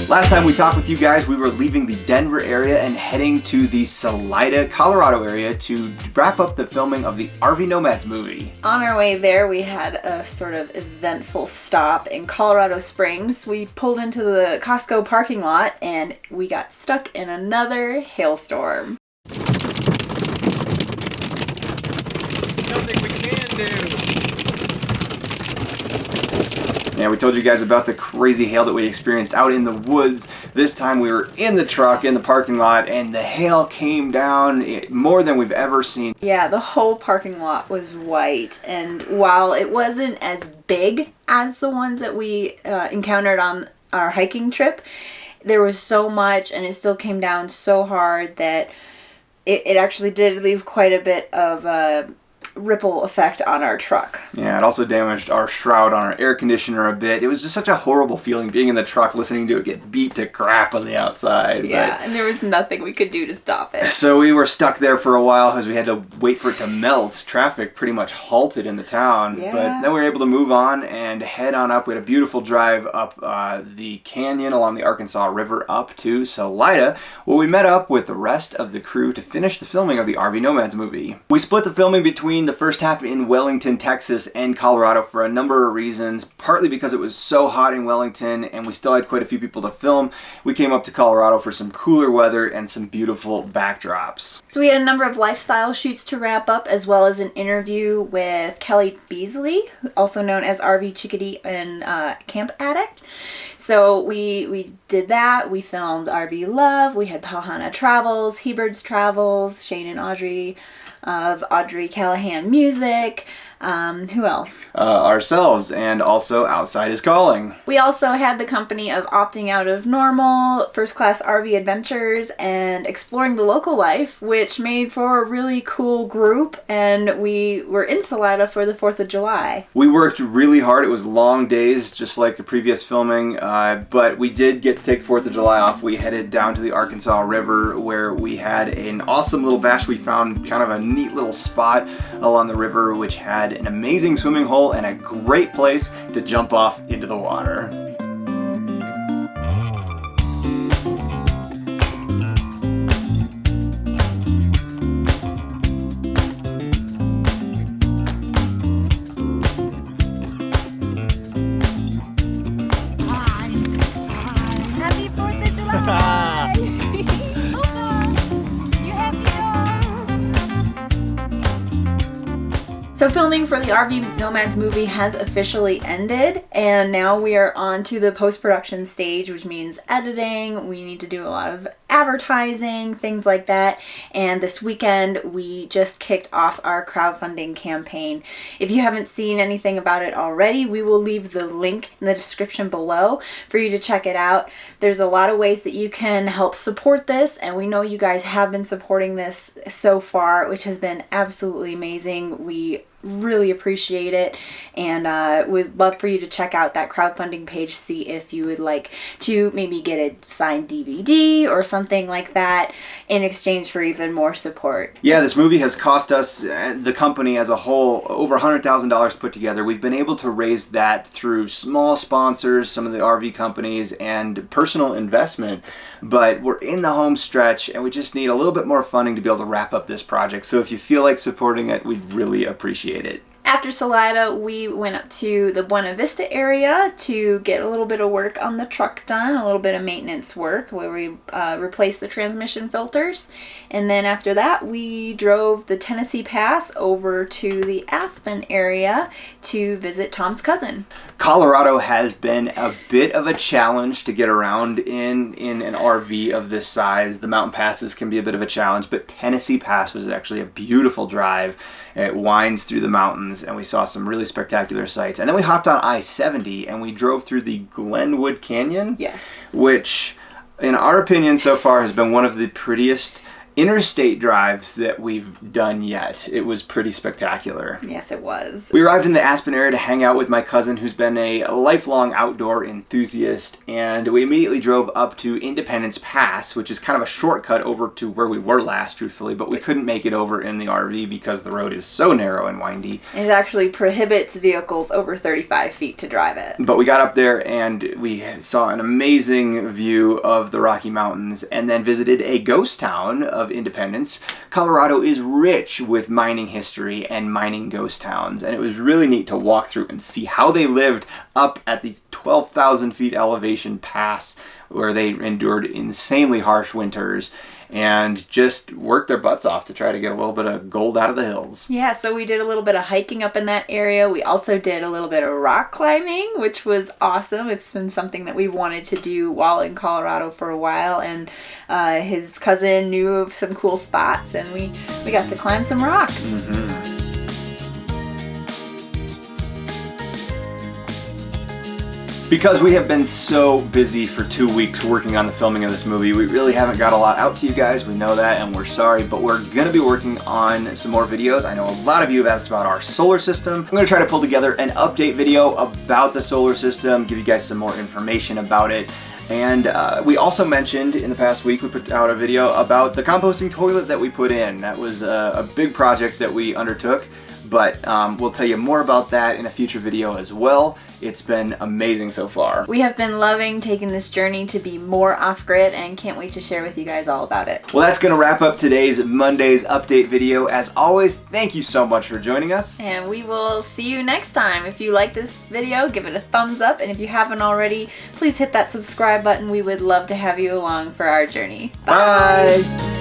Last time we talked with you guys, we were leaving the Denver area and heading to the Salida, Colorado area to wrap up the filming of the RV Nomads movie. On our way there, we had a sort of eventful stop in Colorado Springs. We pulled into the Costco parking lot and we got stuck in another hailstorm. Nothing we can do. Yeah, we told you guys about the crazy hail that we experienced out in the woods. This time we were in the truck, in the parking lot, and the hail came down more than we've ever seen. Yeah, the whole parking lot was white, and while it wasn't as big as the ones that we encountered on our hiking trip, there was so much, and it still came down so hard that it actually did leave quite a bit of a ripple effect on our truck. Yeah, it also damaged our shroud on our air conditioner a bit. It was just such a horrible feeling being in the truck listening to it get beat to crap on the outside. Yeah, and there was nothing we could do to stop it. So we were stuck there for a while because we had to wait for it to melt. Traffic pretty much halted in the town. Yeah. But then we were able to move on and head on up. We had a beautiful drive up the canyon along the Arkansas River up to Salida, where we met up with the rest of the crew to finish the filming of the RV Nomads movie. We split the filming between the first half in Wellington, Texas and Colorado for a number of reasons, partly because it was so hot in Wellington and we still had quite a few people to film. We came up to Colorado for some cooler weather and some beautiful backdrops. So we had a number of lifestyle shoots to wrap up, as well as an interview with Kelly Beasley, also known as RV Chickadee and Camp Addict. So we did that. We filmed RV Love. We had Pauhana Travels, Hebert's Travels, Shane and Audrey of Audrey Callahan Music. Who else? Ourselves, and also Outside is Calling. We also had the company of Opting Out of Normal, First Class RV Adventures, and Exploring the Local Life, which made for a really cool group, and we were in Salida for the 4th of July. We worked really hard. It was long days, just like the previous filming, but we did get to take the 4th of July off. We headed down to the Arkansas River, where we had an awesome little bash. We found kind of a neat little spot along the river, which had an amazing swimming hole and a great place to jump off into the water. Happy 4th of July! You happy? So filming for the RV Nomads movie has officially ended, and now we are on to the post-production stage, which means editing. We need to do a lot of advertising, things like that. And this weekend, we just kicked off our crowdfunding campaign. If you haven't seen anything about it already, we will leave the link in the description below for you to check it out. There's a lot of ways that you can help support this, and we know you guys have been supporting this so far, which has been absolutely amazing. We really appreciate it, and we'd love for you to check out that crowdfunding page, see if you would like to maybe get a signed DVD or something like that in exchange for even more support. Yeah, this movie has cost us, the company as a whole, over $100,000 put together. We've been able to raise that through small sponsors, some of the RV companies, and personal investment, but we're in the home stretch and we just need a little bit more funding to be able to wrap up this project. So if you feel like supporting it, we'd really appreciate it. After Salida, we went up to the Buena Vista area to get a little bit of work on the truck done, a little bit of maintenance work where we replaced the transmission filters. And then after that, we drove the Tennessee Pass over to the Aspen area to visit Tom's cousin. Colorado has been a bit of a challenge to get around in an RV of this size. The mountain passes can be a bit of a challenge, but Tennessee Pass was actually a beautiful drive. It winds through the mountains, and we saw some really spectacular sights. And then we hopped on I-70, and we drove through the Glenwood Canyon, Yes. which, in our opinion so far, has been one of the prettiest interstate drives that we've done yet. It was pretty spectacular. Yes, it was. We arrived in the Aspen area to hang out with my cousin, who's been a lifelong outdoor enthusiast, and we immediately drove up to Independence Pass, which is kind of a shortcut over to where we were last, truthfully, but we couldn't make it over in the RV because the road is so narrow and windy. It actually prohibits vehicles over 35 feet to drive it. But we got up there and we saw an amazing view of the Rocky Mountains and then visited a ghost town of Independence. Colorado is rich with mining history and mining ghost towns, and it was really neat to walk through and see how they lived up at these 12,000 feet elevation pass where they endured insanely harsh winters and just worked their butts off to try to get a little bit of gold out of the hills. Yeah, so we did a little bit of hiking up in that area. We also did a little bit of rock climbing, which was awesome. It's been something that we've wanted to do while in Colorado for a while, and his cousin knew of some cool spots, and we got to climb some rocks. Mm-hmm. Because we have been so busy for 2 weeks working on the filming of this movie, we really haven't got a lot out to you guys. We know that and we're sorry, but we're going to be working on some more videos. I know a lot of you have asked about our solar system. I'm going to try to pull together an update video about the solar system, give you guys some more information about it. And we also mentioned in the past week, we put out a video about the composting toilet that we put in. That was a big project that we undertook, but we'll tell you more about that in a future video as well. It's been amazing so far. We have been loving taking this journey to be more off-grid and can't wait to share with you guys all about it. Well, that's going to wrap up today's Monday's update video. As always, thank you so much for joining us. And we will see you next time. If you like this video, give it a thumbs up. And if you haven't already, please hit that subscribe button. We would love to have you along for our journey. Bye.